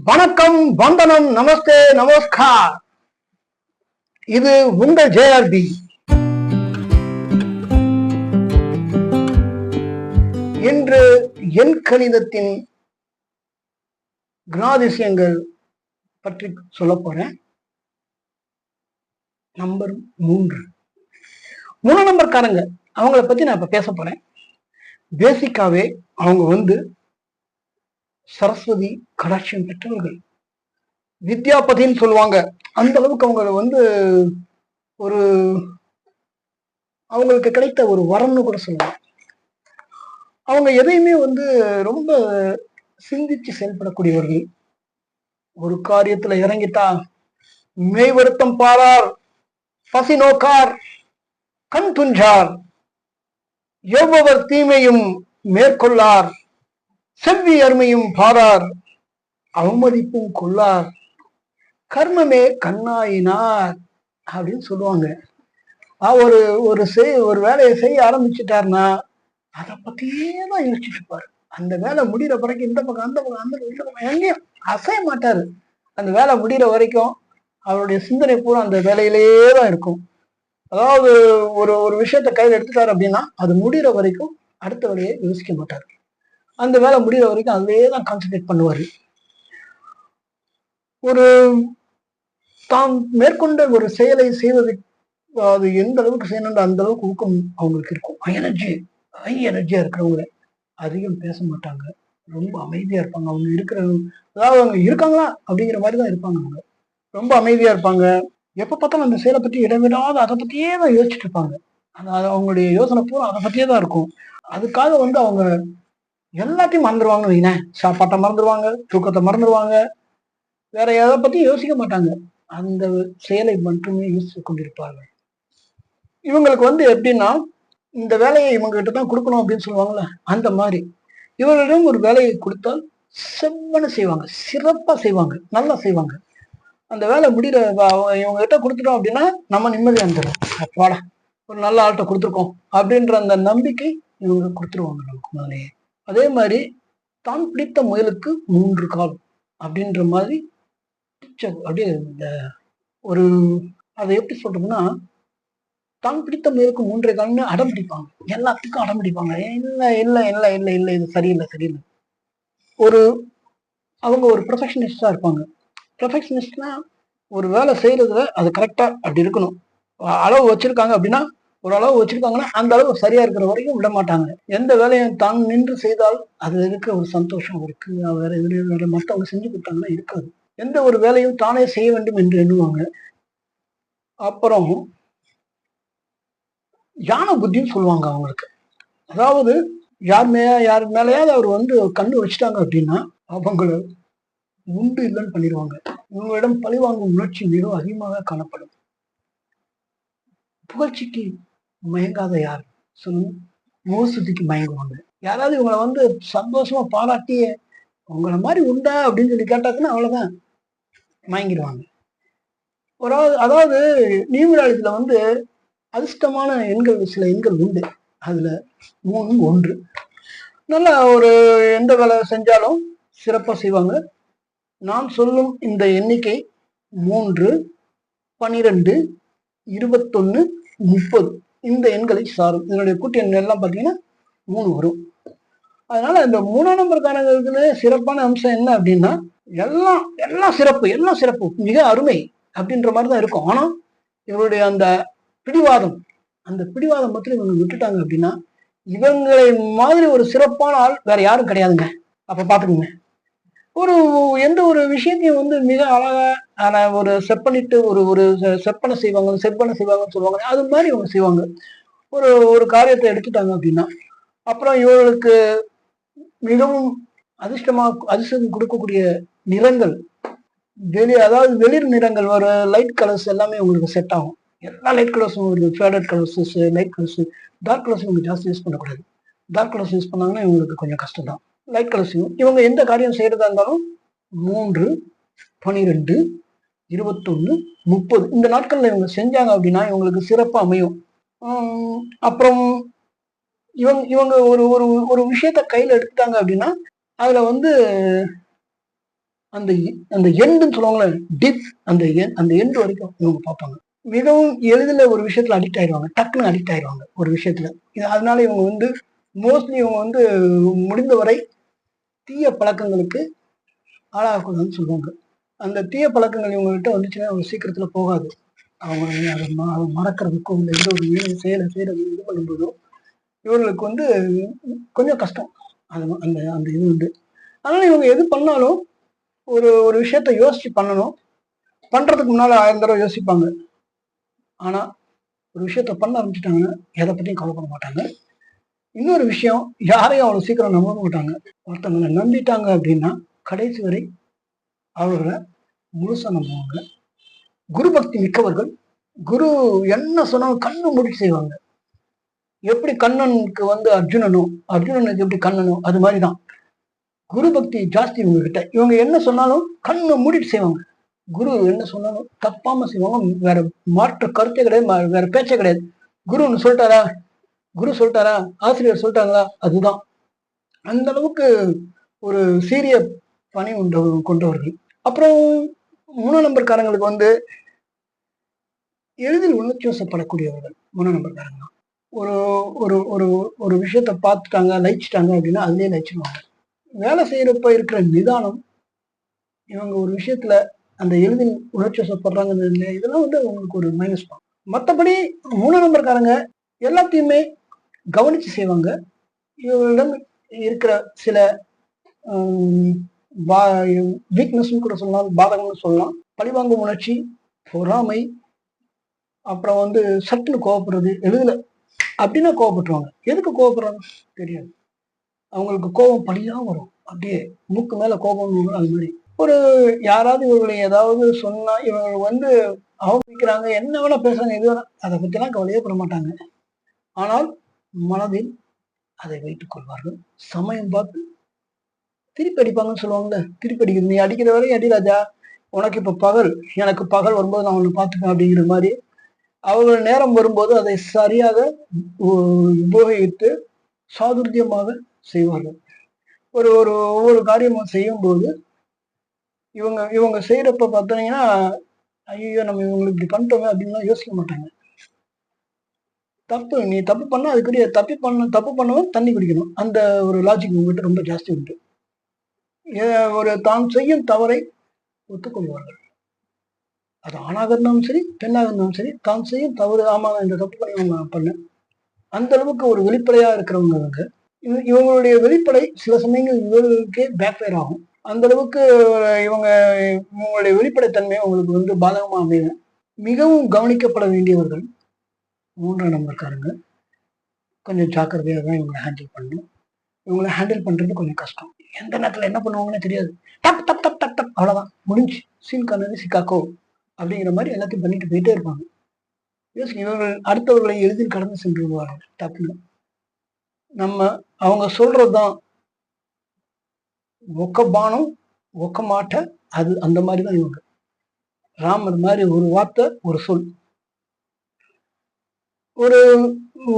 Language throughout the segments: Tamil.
வணக்கம், வந்தனம், நமஸ்தே, நமஸ்கார். இது உங்கள் ஜேஆர்பி. இன்று எண் கணிதத்தின் குணாதிசயங்கள் பற்றி சொல்ல போறேன். நம்பர் 3 நம்பர்காரங்க அவங்கள பத்தி நான் இப்ப பேச போறேன். பேசிக்காவே அவங்க சரஸ்வதி கடாட்சியம் பெற்றவர்கள், வித்யாபதின்னு சொல்லுவாங்க. அந்த அளவுக்கு அவங்க ஒரு அவங்களுக்கு கிடைத்த ஒரு வரம்னு கூட சொல்லலாம். அவங்க எதையுமே ரொம்ப சிந்திச்சு செயல்படக்கூடியவர்கள். ஒரு காரியத்துல இறங்கிட்டா மெய் வருத்தம் பாரார், பசி நோக்கார், கண் துஞ்சார், எவ்வவர் தீமையும் மேற்கொள்ளார், செவ்வி அருமையும் பாரார், அவமதிப்பும் கொள்ளார், கர்மமே கண்ணாயினார் அப்படின்னு சொல்லுவாங்க. ஒரு வேலையை செய்ய ஆரம்பிச்சுட்டாருன்னா அதை பத்தியே தான் யோசிச்சுட்டு இருப்பாரு. அந்த வேலை முடிகிற வரைக்கும் இந்த பக்கம் அந்த பக்கம் அந்த பக்கம் எங்கேயும் அசைய மாட்டாரு. அந்த வேலை முடிகிற வரைக்கும் அவருடைய சிந்தனை பூரா அந்த வேலையிலேயே தான் இருக்கும். அதாவது ஒரு விஷயத்த கையில் எடுத்துட்டாரு அப்படின்னா அது முடிகிற வரைக்கும் அடுத்த வேலையை யோசிக்க மாட்டாரு. அந்த வேலை முடிகிற வரைக்கும் அதிலே தான் கான்சென்ட்ரேட் பண்ணுவாரு. ஒரு தான் மேற்கொண்ட ஒரு செயலை செய்வது அது எந்த அளவுக்கு செய்யணுன்ற அந்த அளவுக்கு ஊக்கம் அவங்களுக்கு இருக்கும். ஹை எனர்ஜியா இருக்கிறவங்க அதிகம் பேச மாட்டாங்க, ரொம்ப அமைதியா இருப்பாங்க. அவங்க அதாவது அவங்க இருக்காங்களா அப்படிங்கிற மாதிரி தான் இருப்பாங்க. அவங்க ரொம்ப அமைதியா இருப்பாங்க. எப்ப பார்த்தாலும் அந்த செயலை பற்றி இடவிடாத அதை பத்தியே தான் யோசிச்சுட்டு இருப்பாங்க. அவங்களுடைய யோசனை பூரா அதை பத்தியே தான் இருக்கும். அதுக்காக அவங்க எல்லாத்தையும் மறந்துடுவாங்கன்னு வைங்களேன். சாப்பாட்டை மறந்துடுவாங்க, தூக்கத்தை மறந்துடுவாங்க, வேற எதை பத்தி யோசிக்க மாட்டாங்க. அந்த செயலை மட்டுமே யோசித்து கொண்டிருப்பார்கள். இவங்களுக்கு எப்படின்னா இந்த வேலையை இவங்க கிட்ட தான் கொடுக்கணும் அப்படின்னு சொல்லுவாங்கல்ல, அந்த மாதிரி இவர்களிடம் ஒரு வேலையை கொடுத்தால் செவ்வன செய்வாங்க, சிறப்பா செய்வாங்க, நல்லா செய்வாங்க. அந்த வேலை முடிகிற இவங்க கிட்ட கொடுத்துட்டோம் அப்படின்னா நம்ம நிம்மதியா இருந்துடும். அப்பாடா ஒரு நல்ல ஆள்கிட்ட கொடுத்துருக்கோம் அப்படின்ற அந்த நம்பிக்கை இவங்க கொடுத்துருவாங்க நமக்கு முதலே. அதே மாதிரி தான் பிடித்த முயலுக்கு 3 கால் அப்படின்ற மாதிரி அப்படியே இந்த ஒரு அதை எப்படி சொல்றதுன்னா, தான் பிடித்த முயலுக்கு 3 கால்னு அடம் பிடிப்பாங்க. எல்லாத்துக்கும் அடம் பிடிப்பாங்க. இல்லை இல்லை இல்லை இல்லை இல்லை இது சரியில்லை சரியில்லை. அவங்க ஒரு ப்ரொஃபஷனிஸ்டா இருப்பாங்க. ப்ரொஃபஷனிஸ்ட்னா ஒரு வேலை செய்யறதுல அது கரெக்டா அப்படி இருக்கணும். அளவு வச்சிருக்காங்க அப்படின்னா ஒரு அளவு வச்சிருக்காங்கன்னா அந்த அளவு சரியா இருக்கிற வரைக்கும் விட மாட்டாங்க. எந்த வேலையும் தான் நின்று செய்தால் அது இருக்கிற ஒரு சந்தோஷம் இருக்கு வேற எதுல மற்றவங்க செஞ்சு கொடுத்தாங்கன்னா இருக்காது. எந்த ஒரு வேலையும் தானே செய்ய வேண்டும் என்று எண்ணுவாங்க. அப்புறம் யான புத்தின்னு சொல்லுவாங்க அவங்களுக்கு. அதாவது யார் மேலேயாவது அவர் கண்ணு வச்சுட்டாங்க அப்படின்னா அவங்கள உண்டு இல்லைன்னு பண்ணிடுவாங்க. இவங்களிடம் பழிவாங்கும் உணர்ச்சி மிகவும் அதிகமாக காணப்படும். புகழ்ச்சிக்கு மயங்காத யார் சொல்லுங்க? முகசுத்திக்கு மயங்குவாங்க. யாராவது இவங்களை சந்தோஷமா பாராட்டிய உங்களை மாதிரி உண்டா அப்படின்னு சொல்லி கேட்டாச்சுன்னா அவ்வளவுதான் மயங்கிடுவாங்க. அதாவது நியூமராலஜில அதிர்ஷ்டமான சில எண்கள் உண்டு. அதுல 3 1. நல்லா எந்த வேலை செஞ்சாலும் சிறப்பா செய்வாங்க. நான் சொல்லும் இந்த எண்ணிக்கை 3, 12, 21, 30 இந்த எண்களை சாரும். இதனுடைய கூட்டு எண் எல்லாம் பார்த்தீங்கன்னா 3 வரும். அதனால இந்த 3 நம்பர்காரங்களுக்கு சிறப்பான அம்சம் என்ன அப்படின்னா எல்லாம் சிறப்பு மிக அருமை அப்படின்ற மாதிரி தான் இருக்கும். ஆனா இவருடைய அந்த பிடிவாதம் மட்டும் இவங்க விட்டுட்டாங்க அப்படின்னா இவங்களை மாதிரி ஒரு சிறப்பான ஆள் வேற யாரும் கிடையாதுங்க. அப்ப பாத்துக்கோங்க. எந்த ஒரு விஷயத்தையும் மிக அழகா ஒரு செப்பனிட்டு ஒரு செப்பனை செய்வாங்கன்னு சொல்லுவாங்க. அது மாதிரி இவங்க செய்வாங்க. ஒரு காரியத்தை எடுத்துட்டாங்க அப்படின்னா அப்புறம் இவர்களுக்கு மிகவும் அதிர்ஷ்டம் கொடுக்கக்கூடிய நிறங்கள் அதாவது வெளிர் நிறங்கள், ஒரு லைட் கலர்ஸ் எல்லாமே உங்களுக்கு செட் ஆகும். எல்லா லைட் கலர்ஸும் ஒரு faded colours, light colours, dark colours இவங்க ஜாஸ்தி யூஸ் பண்ணக்கூடாது. டார்க் கலர்ஸ் யூஸ் பண்ணாங்கன்னா இவங்களுக்கு கொஞ்சம் கஷ்டம் தான். லைட் கலர்ஸ் இவங்க எந்த காரியம் செய்யறதா இருந்தாலும் 3, 12, 21, 30 இந்த நாட்கள்ல இவங்க செஞ்சாங்க அப்படின்னா இவங்களுக்கு சிறப்பா அமையும். அப்புறம் இவங்க ஒரு விஷயத்த கையில எடுத்துட்டாங்க அப்படின்னா அதுல அந்த அந்த எண்டுன்னு சொல்லுவாங்களே டீப், அந்த எண்டு வரைக்கும் இவங்க பார்ப்பாங்க. மிகவும் எளிதில் ஒரு விஷயத்துல அடிக்ட் ஆயிடுவாங்க, டக்குன்னு அடிக்ட் ஆயிடுவாங்க ஒரு விஷயத்துல. அதனால இவங்க வந்து மோஸ்ட்லி இவங்க வந்து முடிந்தவரை தீய பழக்கங்களுக்கு ஆளாகக்கூடாதுன்னு சொல்லுவாங்க. அந்த தீய பழக்கங்கள் இவங்ககிட்ட வந்துச்சுன்னா அவங்க சீக்கிரத்துல போகாது. அவங்க அதை மறக்கிறதுக்கோ இல்லை எந்த ஒரு செய்யறது இது பண்ணும்போதோ இவங்களுக்கு வந்து கொஞ்சம் கஷ்டம். அது அந்த அந்த இது உண்டு. அதனால இவங்க எது பண்ணாலும் ஒரு ஒரு விஷயத்த யோசிச்சு பண்ணணும். பண்றதுக்கு முன்னால 1000 தடவை யோசிப்பாங்க. ஆனா ஒரு விஷயத்த பண்ண ஆரம்பிச்சுட்டாங்கன்னா எதை பத்தியும் கவலைப்பட மாட்டாங்க. இன்னொரு விஷயம், யாரையும் அவ்வளவு சீக்கிரம் நம்ப மாட்டாங்க. ஒருத்தவங்களை நம்பிட்டாங்க அப்படின்னா கடைசி வரை அவர்களை முழுசா நம்புவாங்க. குரு பக்தி மிக்கவர்கள் குரு என்ன சொன்னாலும் கண்ணு மூடி செய்வாங்க. எப்படி கண்ணனுக்கு வந்து அர்ஜுனனுக்கு எப்படி கண்ணனோ அது மாதிரிதான் குரு பக்தி ஜாஸ்தி இவங்க கிட்ட. இவங்க என்ன சொன்னாலும் கண்ணை மூடிட்டு செய்வாங்க. குரு என்ன சொன்னாலும் தப்பாம செய்வாங்க. வேற மாற்று கருத்தே கிடையாது, வேற பேச்சே கிடையாது. குரு ஒன்று சொல்லிட்டாரா, குரு சொல்லிட்டாரா, ஆசிரியர் சொல்லிட்டாங்களா, அதுதான். அந்த அளவுக்கு ஒரு சீரிய பணி கொண்டவர்கள். அப்புறம் 3 நம்பர்காரங்களுக்கு வந்து எளிதில் உணர்ச்சி வசப்படக்கூடியவர்கள் 3 நம்பர்காரங்க. ஒரு ஒரு ஒரு ஒரு விஷயத்த பார்த்துட்டாங்க, லயிச்சிட்டாங்க அப்படின்னா அதுலயே லயிச்சிடுவாங்க. வேலை செய்யறப்ப இருக்கிற நிதானம், இவங்க ஒரு விஷயத்துல அந்த எளிதில் உணர்ச்சி வசப்படுறாங்க, இதெல்லாம் வந்து அவங்களுக்கு ஒரு மைனஸ் தான். மற்றபடி 3 நம்பர்காரங்க எல்லாத்தையுமே கவனிச்சு செய்வாங்க. இவங்களிடம் இருக்கிற சில வீக்னஸ் கூட சொல்லலாம், பாதகம்னு சொல்லலாம். பழிவாங்கும் உணர்ச்சி, பொறாமை, அப்புறம் வந்து சட்டுன்னு கோவப்படுறது, எளிதில் அப்படின்னா கோவப்பட்டுருவாங்க. எதுக்கு கோவப்படுறாங்க தெரியாது. அவங்களுக்கு கோபம் பழியா வரும், அப்படியே மூக்கு மேல கோபம் அது மாதிரி. ஒரு யாராவது இவர்களை ஏதாவது சொன்னா இவங்க வந்து அவமதிக்கிறாங்க, என்ன வேணா பேசுறாங்க, எது வேணா, அதை பத்திலாம் கவலையே பட மாட்டாங்க. ஆனால் மனதில் அதை வைத்துக் கொள்வார்கள். சமயம் பார்த்து திருப்பி அடிப்பாங்கன்னு சொல்லுவாங்கல்ல, திருப்பி அடிக்கிறது. நீ அடிக்கிற வரையும் அடி ராஜா, உனக்கு இப்ப பகல், எனக்கு பகல் வரும்போது நான் ஒண்ணு பார்த்துப்பேன் அப்படிங்கிற மாதிரி அவர்கள் நேரம் வரும்போது அதை சரியாக உபயோகித்து சாதுர்த்தியமாக செய்வார்கள். ஒரு ஒரு ஒவ்வொரு காரியமும் செய்யும் போது இவங்க இவங்க செய்யறப்ப பார்த்தீங்கன்னா, ஐயோ நம்ம இவங்களுக்கு இப்படி பண்ணிட்டோமே அப்படின்லாம் யோசிக்க மாட்டாங்க. தப்பு, நீ தப்பு பண்ணா அதுக்குரிய தப்பு பண்ணவும் தண்ணி குடிக்கணும், அந்த ஒரு லாஜிக் உங்ககிட்ட ரொம்ப ஜாஸ்தி உண்டு. ஒரு தான் செய்யும் தவறை ஒத்துக்கொள்வார்கள். அது ஆணாக இருந்தாலும் சரி, பெண்ணாக இருந்தாலும் சரி, தான் செய்யும் தவறு, ஆமா இந்த தப்பு பண்ண அந்த அளவுக்கு ஒரு வெளிப்படையா இருக்கிறவங்க. இவங்களுடைய வெளிப்படை சில சமயங்கள் இவர்களுக்கே பேக்ஃபயர் ஆகும். அந்த அளவுக்கு இவங்களுடைய வெளிப்படைத்தன்மை உங்களுக்கு வந்து பாதகமா அமையும். மிகவும் கவனிக்கப்பட வேண்டியவர்கள் 3 நம்பர்காரங்க. கொஞ்சம் ஜாக்கிரதையாக தான் இவங்களை ஹேண்டில் பண்ணணும். இவங்களை ஹேண்டில் பண்றது கொஞ்சம் கஷ்டம். எந்த நேரத்துல என்ன பண்ணுவாங்கன்னு தெரியாது. டப் டப் டப் டப் டப் அவ்வளவுதான், முடிஞ்சு, சீன் காணது சிக்காக்கோ அப்படிங்கிற மாதிரி எல்லாத்தையும் பண்ணிட்டு போயிட்டே இருப்பாங்க. இவர்கள் அடுத்தவர்களை எளிதில் கடந்து சென்று விடுவார்கள் டக்குன்னு. நம்ம அவங்க சொல்றதுதான் ஒக்க பானம் ஒக்க மாட்ட, அது அந்த மாதிரிதான் இவங்க. ராமர் மாதிரி ஒரு வார்த்தை, ஒரு சொல், ஒரு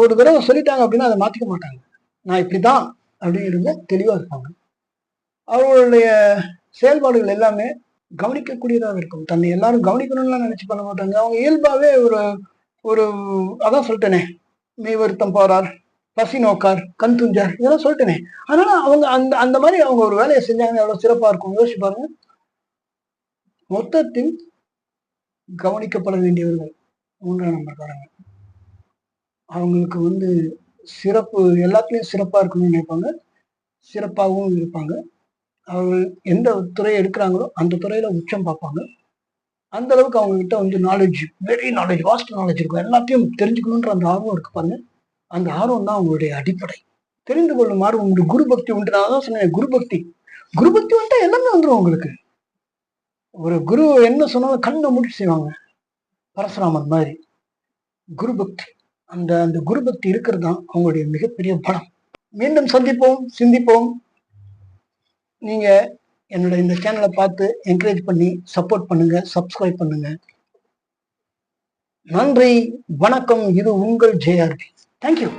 ஒரு தடவை சொல்லிட்டாங்க அப்படின்னா அதை மாத்திக்க மாட்டாங்க. நான் இப்படிதான் அப்படிங்கிறத தெளிவா இருப்பாங்க. அவர்களுடைய செயல்பாடுகள் எல்லாமே கவனிக்கக்கூடியதாக இருக்கும். தன்னை எல்லாரும் கவனிக்கணும்னு நினைச்சு பண்ண மாட்டாங்க. அவங்க இயல்பாவே ஒரு ஒரு அதான் சொல்லிட்டேனே, மெய் வருத்தம் பாரார், பசி நோக்கார், கண் துஞ்சார், இதெல்லாம் சொல்லிட்டேனே. அதனால அவங்க அந்த அந்த மாதிரி அவங்க ஒரு வேலையை செஞ்சாங்கன்னா எவ்வளவு சிறப்பா இருக்கும் யோசிச்சு பாருங்க. மொத்தத்தில் கவனிக்கப்பட வேண்டியவர்கள் 3 நம்பர்காரங்க. அவங்களுக்கு வந்து சிறப்பு, எல்லாத்துலயும் சிறப்பா இருக்கணும்னு நினைப்பாங்க, சிறப்பாகவும் இருப்பாங்க. அவர்கள் எந்த துறையை எடுக்கிறாங்களோ அந்த துறையில உச்சம் பார்ப்பாங்க. அந்த அளவுக்கு அவங்க கிட்ட வந்து knowledge, very knowledge, vast knowledge இருக்கும். எல்லாத்தையும் தெரிஞ்சுக்கணுன்ற அந்த ஆர்வம் இருக்கு பாருங்க. அந்த ஆர்வம் தான் அவங்களுடைய அடிப்படை. தெரிந்து கொள்ளும் ஆர்வம் உண்டு. குரு பக்தி உண்டு. நான் தான் சொன்னேன், குரு பக்தி வந்துட்டா எல்லாமே வந்துடும் உங்களுக்கு. ஒரு குரு என்ன சொன்னாலும் கண்ணை மூடி செய்வாங்க, பரசுராமன் மாதிரி. குரு பக்தி, அந்த அந்த குரு பக்தி இருக்கிறது தான் அவங்களுடைய மிகப்பெரிய பலம். மீண்டும் சந்திப்போம், சிந்திப்போம். நீங்க என்னோட இந்த சேனலை பார்த்து என்கரேஜ் பண்ணி சப்போர்ட் பண்ணுங்க, சப்ஸ்கிரைப் பண்ணுங்க. நன்றி, வணக்கம். இது உங்கள் JRP. தேங்க்யூ.